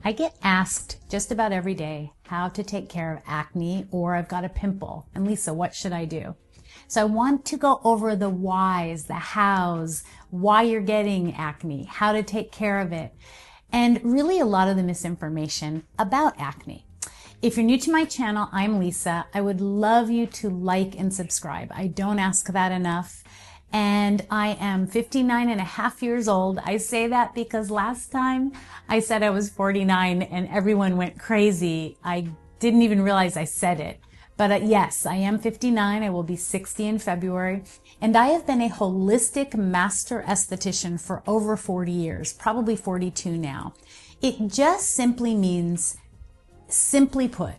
I get asked just about every day how to take care of acne, or I've got a pimple. And Lisa, what should I do? So I want to go over the whys, the hows, why you're getting acne, how to take care of it, and really a lot of the misinformation about acne. If you're new to my channel, I'm Lisa. I would love you to like and subscribe. I don't ask that enough. And I am 59 and a half years old. I say that because last time I said I was 49 and everyone went crazy. I didn't even realize I said it. But yes, I am 59. I will be 60 in February. And I have been a holistic master esthetician for over 40 years, probably 42 now. It just simply means, simply put,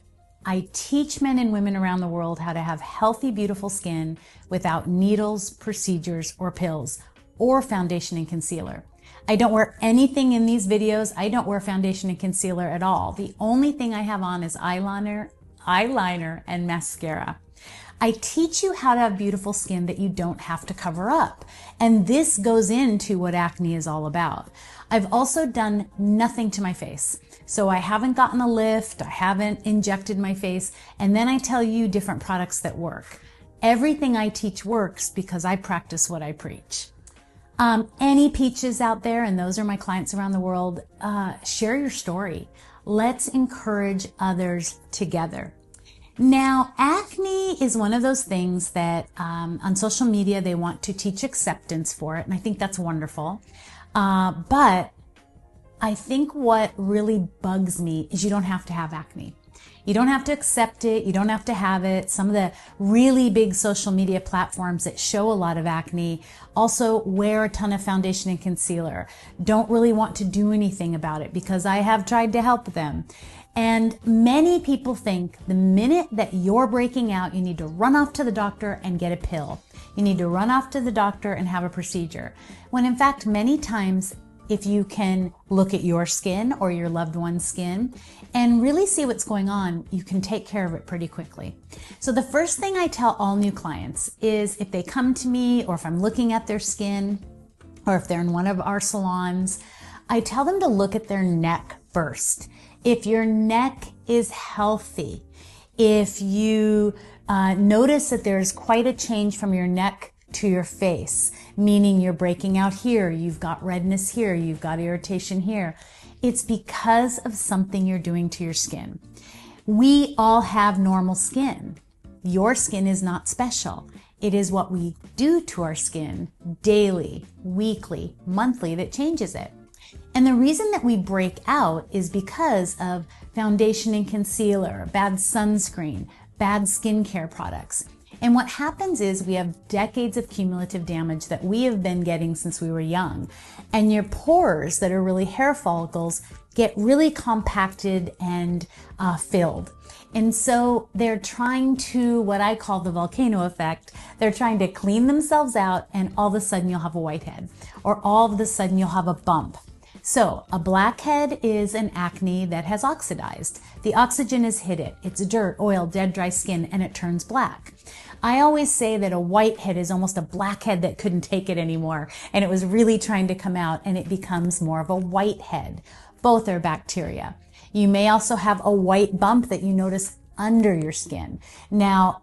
I teach men and women around the world how to have healthy, beautiful skin without needles, procedures, or pills, or foundation and concealer. I don't wear anything in these videos. I don't wear foundation and concealer at all. The only thing I have on is eyeliner, and mascara. I teach you how to have beautiful skin that you don't have to cover up. And this goes into what acne is all about. I've also done nothing to my face. So I haven't gotten a lift, I haven't injected my face, and then I tell you different products that work. Everything I teach works because I practice what I preach. Any peaches out there, and those are my clients around the world, share your story. Let's encourage others together. Now, acne is one of those things that on social media, they want to teach acceptance for it, and I think that's wonderful. But I think what really bugs me is you don't have to have acne. You don't have to accept it. You don't have to have it. Some of the really big social media platforms that show a lot of acne also wear a ton of foundation and concealer. Don't really want to do anything about it because I have tried to help them. And many people think the minute that you're breaking out, you need to run off to the doctor and get a pill. You need to run off to the doctor and have a procedure. When in fact, many times, if you can look at your skin or your loved one's skin and really see what's going on, you can take care of it pretty quickly. So the first thing I tell all new clients is if they come to me or if I'm looking at their skin or if they're in one of our salons, I tell them to look at their neck first. If your neck is healthy, if you notice that there's quite a change from your neck to your face, meaning you're breaking out here, you've got redness here, you've got irritation here, it's because of something you're doing to your skin. We all have normal skin. Your skin is not special. It is what we do to our skin daily, weekly, monthly that changes it. And the reason that we break out is because of foundation and concealer, bad sunscreen, bad skincare products. And what happens is we have decades of cumulative damage that we have been getting since we were young. And your pores that are really hair follicles get really compacted and filled. And so they're trying to, what I call the volcano effect, they're trying to clean themselves out and all of a sudden you'll have a whitehead or all of a sudden you'll have a bump. So a blackhead is an acne that has oxidized. The oxygen has hit it. It's dirt, oil, dead, dry skin, and it turns black. I always say that a whitehead is almost a blackhead that couldn't take it anymore, and it was really trying to come out, and it becomes more of a whitehead. Both are bacteria. You may also have a white bump that you notice under your skin. Now,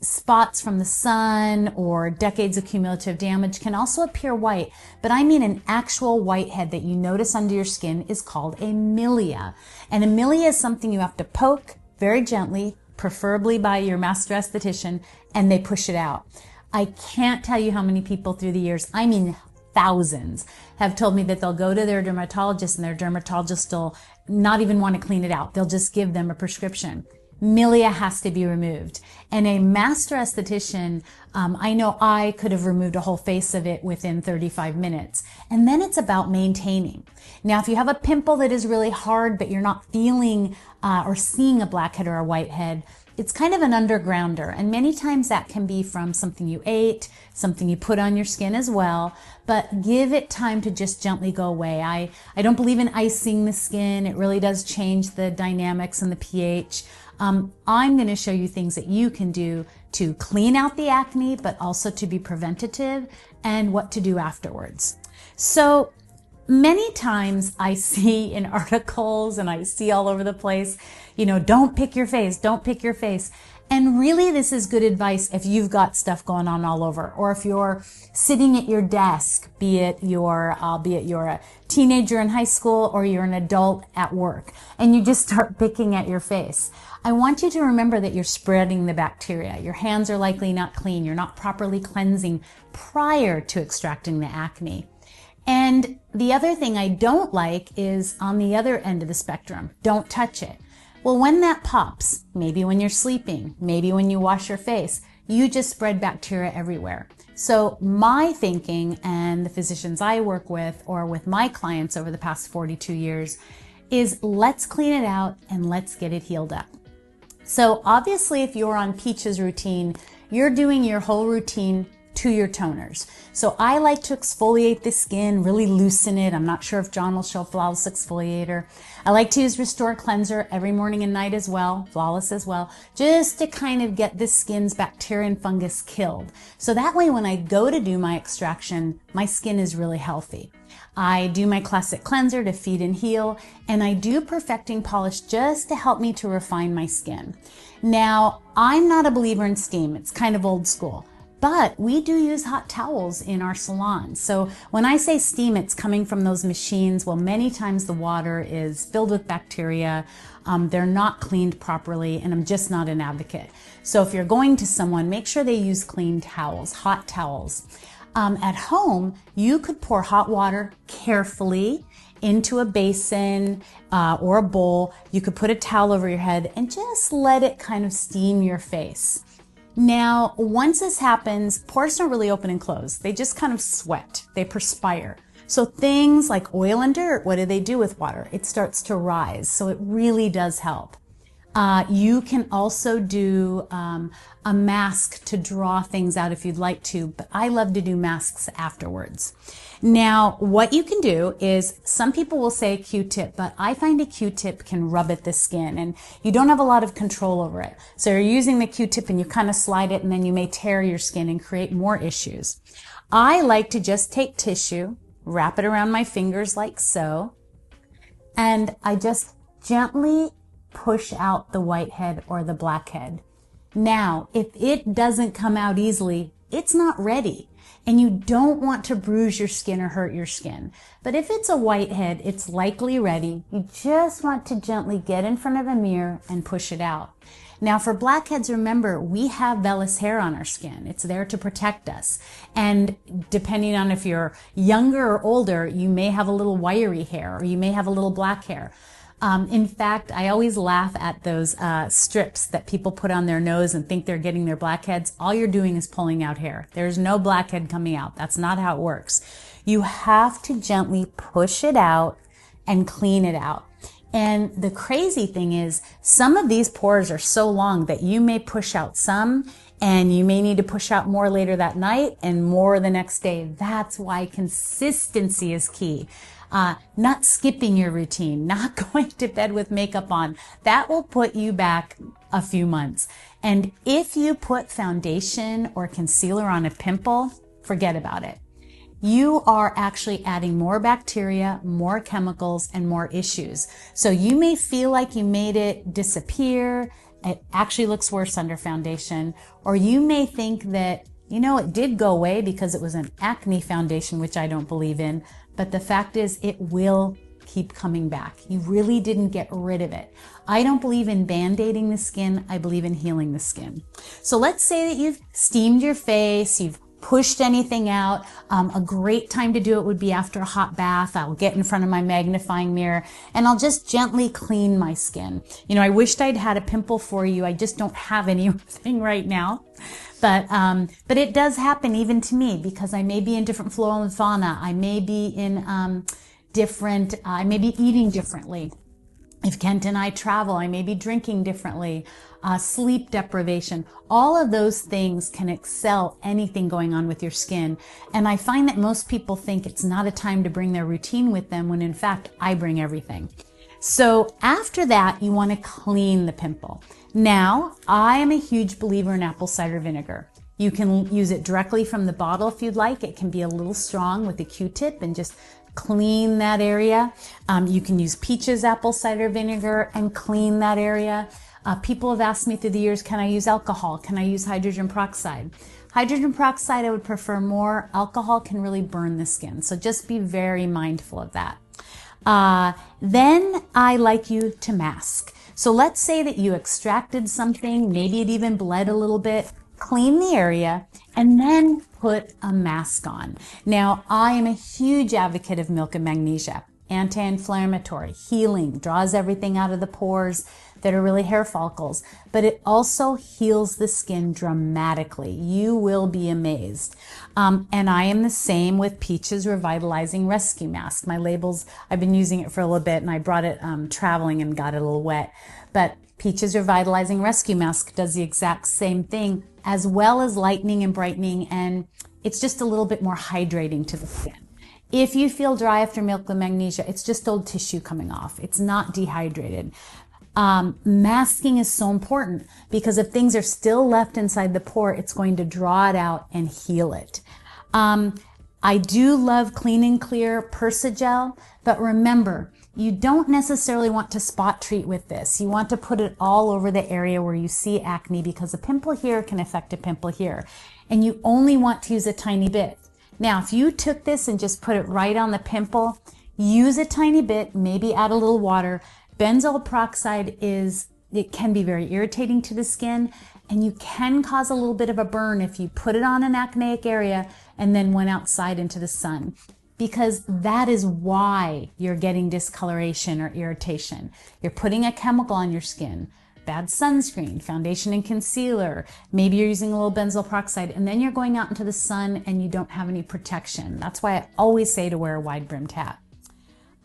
spots from the sun or decades of cumulative damage can also appear white, but I mean an actual whitehead that you notice under your skin is called a milia. And a milia is something you have to poke very gently, preferably by your master esthetician, and they push it out. I can't tell you how many people through the years, I mean thousands, have told me that they'll go to their dermatologist and their dermatologist will not even want to clean it out. They'll just give them a prescription. Milia has to be removed. And a master esthetician, I know I could have removed a whole face of it within 35 minutes. And then it's about maintaining. Now, if you have a pimple that is really hard, but you're not feeling or seeing a blackhead or a whitehead, it's kind of an undergrounder. And many times that can be from something you ate, something you put on your skin as well, but give it time to just gently go away. I don't believe in icing the skin. It really does change the dynamics and the pH. I'm going to show you things that you can do to clean out the acne, but also to be preventative and what to do afterwards. So Many times I see in articles and I see all over the place, don't pick your face, don't pick your face. And really, this is good advice if you've got stuff going on all over, or if you're sitting at your desk, be it you're a teenager in high school or you're an adult at work, and you just start picking at your face. I want you to remember that you're spreading the bacteria. Your hands are likely not clean. You're not properly cleansing prior to extracting the acne. And the other thing I don't like is on the other end of the spectrum, don't touch it. Well, when that pops, maybe when you're sleeping, maybe when you wash your face, you just spread bacteria everywhere. So my thinking, and the physicians I work with or with my clients over the past 42 years, is let's clean it out and let's get it healed up. So obviously, if you're on Peach's routine, you're doing your whole routine to your toners. So I like to exfoliate the skin, really loosen it. I'm not sure if John will show Flawless Exfoliator. I like to use Restore Cleanser every morning and night as well, Flawless as well, just to kind of get the skin's bacteria and fungus killed. So that way when I go to do my extraction, my skin is really healthy. I do my classic cleanser to feed and heal, and I do perfecting polish just to help me to refine my skin. Now, I'm not a believer in steam. It's kind of old school. But we do use hot towels in our salon. So when I say steam, it's coming from those machines. Well, many times the water is filled with bacteria. They're not cleaned properly, and I'm just not an advocate. So if you're going to someone, make sure they use clean towels, hot towels. At home, you could pour hot water carefully into a basin or a bowl. You could put a towel over your head and just let it kind of steam your face. Now, once this happens, pores don't really open and close. They just kind of sweat. They perspire. So things like oil and dirt, what do they do with water? It starts to rise. So it really does help. You can also do a mask to draw things out if you'd like to, but I love to do masks afterwards. Now, what you can do is, some people will say Q-tip, but I find a Q-tip can rub at the skin and you don't have a lot of control over it. So you're using the Q-tip and you kind of slide it and then you may tear your skin and create more issues. I like to just take tissue, wrap it around my fingers like so, and I just gently push out the whitehead or the blackhead. Now, if it doesn't come out easily, it's not ready. And you don't want to bruise your skin or hurt your skin. But if it's a whitehead, it's likely ready. You just want to gently get in front of a mirror and push it out. Now for blackheads, remember, we have vellus hair on our skin. It's there to protect us. And depending on if you're younger or older, you may have a little wiry hair or you may have a little black hair. In fact, I always laugh at those strips that people put on their nose and think they're getting their blackheads. All you're doing is pulling out hair. There's no blackhead coming out. That's not how it works. You have to gently push it out and clean it out. And the crazy thing is, some of these pores are so long that you may push out some and you may need to push out more later that night and more the next day. That's why consistency is key. Not skipping your routine, not going to bed with makeup on. That will put you back a few months. And if you put foundation or concealer on a pimple, forget about it. You are actually adding more bacteria, more chemicals, and more issues. So you may feel like you made it disappear. It actually looks worse under foundation. Or you may think that, it did go away because it was an acne foundation, which I don't believe in. But the fact is, it will keep coming back. You really didn't get rid of it. I don't believe in band-aiding the skin. I believe in healing the skin. So let's say that you've steamed your face, you've pushed anything out. A great time to do it would be after a hot bath. I'll get in front of my magnifying mirror and I'll just gently clean my skin. I wished I'd had a pimple for you. I just don't have anything right now. But it does happen even to me because I may be in different flora and fauna. I may be in I may be eating differently. If Kent and I travel, I may be drinking differently. Sleep deprivation, all of those things can excel anything going on with your skin. And I find that most people think it's not a time to bring their routine with them when in fact I bring everything. So after that, you want to clean the pimple. Now, I am a huge believer in apple cider vinegar. You can use it directly from the bottle if you'd like. It can be a little strong with a Q-tip and just clean that area. You can use peaches apple cider vinegar and clean that area. People have asked me through the years, can I use alcohol? Can I use hydrogen peroxide? Hydrogen peroxide I would prefer more. Alcohol can really burn the skin, so just be very mindful of that. Then I like you to mask. So let's say that you extracted something, maybe it even bled a little bit, clean the area, and then put a mask on. Now, I am a huge advocate of milk and magnesia. Anti-inflammatory, healing, draws everything out of the pores that are really hair follicles, but it also heals the skin dramatically. You will be amazed. And I am the same with Peach's Revitalizing Rescue Mask. My labels, I've been using it for a little bit, and I brought it traveling and got it a little wet. But Peach's Revitalizing Rescue Mask does the exact same thing, as well as lightening and brightening, and it's just a little bit more hydrating to the skin. If you feel dry after milk and magnesia, it's just old tissue coming off. It's not dehydrated. Masking is so important because if things are still left inside the pore, it's going to draw it out and heal it. I do love Clean and Clear Persagel, but remember, you don't necessarily want to spot treat with this. You want to put it all over the area where you see acne, because a pimple here can affect a pimple here. And you only want to use a tiny bit. Now, if you took this and just put it right on the pimple, use a tiny bit, maybe add a little water. Benzoyl peroxide it can be very irritating to the skin, and you can cause a little bit of a burn if you put it on an acneic area and then went outside into the sun, because that is why you're getting discoloration or irritation. You're putting a chemical on your skin. Bad sunscreen, foundation and concealer, maybe you're using a little benzoyl peroxide, and then you're going out into the sun and you don't have any protection. That's why I always say to wear a wide brimmed hat.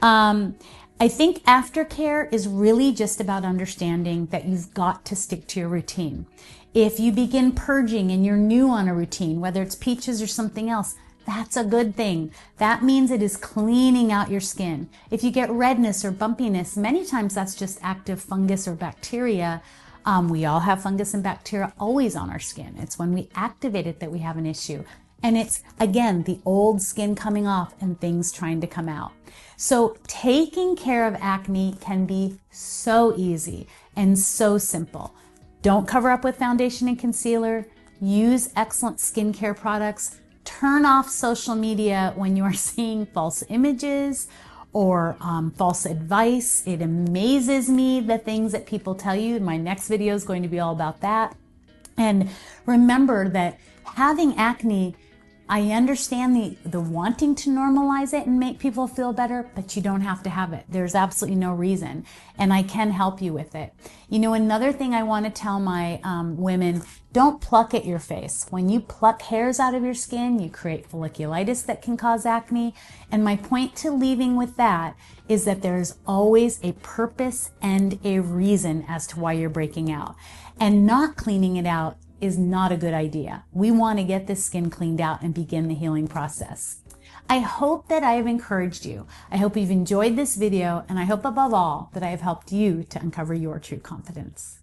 I think aftercare is really just about understanding that you've got to stick to your routine. If you begin purging and you're new on a routine, whether it's Peaches or something else, that's a good thing. That means it is cleaning out your skin. If you get redness or bumpiness, many times that's just active fungus or bacteria. We all have fungus and bacteria always on our skin. It's when we activate it that we have an issue. And it's, again, the old skin coming off and things trying to come out. So taking care of acne can be so easy and so simple. Don't cover up with foundation and concealer. Use excellent skincare products. Turn off social media when you are seeing false images or false advice. It amazes me the things that people tell you. My next video is going to be all about that. And remember that having acne, I understand the wanting to normalize it and make people feel better, but you don't have to have it. There's absolutely no reason, and I can help you with it. You know, another thing I want to tell my women, don't pluck at your face. When you pluck hairs out of your skin, you create folliculitis that can cause acne. And my point to leaving with that is that there's always a purpose and a reason as to why you're breaking out. And not cleaning it out is not a good idea. We want to get this skin cleaned out and begin the healing process. I hope that I have encouraged you. I hope you've enjoyed this video, and I hope above all that I have helped you to uncover your true confidence.